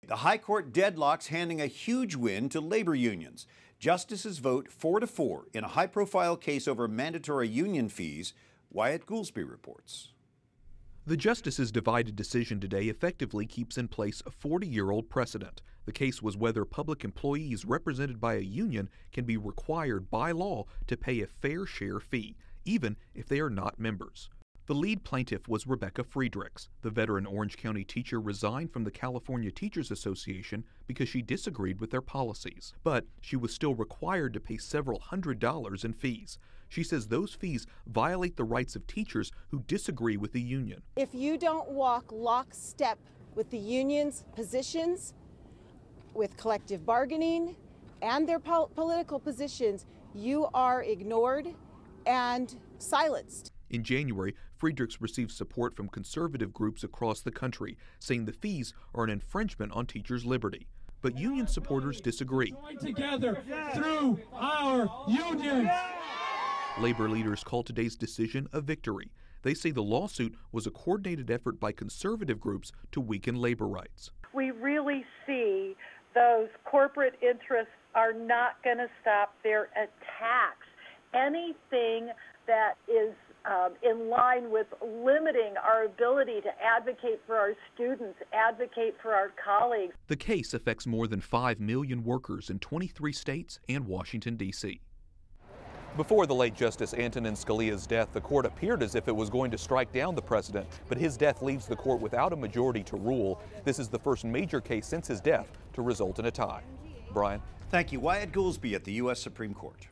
The High Court deadlocks handing a huge win to labor unions. Justices vote 4-4 in a high-profile case over mandatory union fees. Wyatt Goolsbee reports. The justices' divided decision today effectively keeps in place a 40-year-old precedent. The case was whether public employees represented by a union can be required by law to pay a fair share fee, even if they are not members. The lead plaintiff was Rebecca Friedrichs. The veteran Orange County teacher resigned from the California Teachers Association because she disagreed with their policies. But she was still required to pay several $100s in fees. She says those fees violate the rights of teachers who disagree with the union. If you don't walk lockstep with the union's positions, with collective bargaining, and their political positions, you are ignored and silenced. In January, Friedrichs received support from conservative groups across the country, saying the fees are an infringement on teachers' liberty. But union supporters disagree. Join together through our unions. Labor leaders call today's decision a victory. They say the lawsuit was a coordinated effort by conservative groups to weaken labor rights. We really see those corporate interests are not going to stop their attacks. Anything that is in line with limiting our ability to advocate for our students, advocate for our colleagues. The case affects more than 5 million workers in 23 states and Washington, D.C. Before the late Justice Antonin Scalia's death, the court appeared as if it was going to strike down the precedent, but his death leaves the court without a majority to rule. This is the first major case since his death to result in a tie. Brian? Thank you. Wyatt Goolsbee at the U.S. Supreme Court.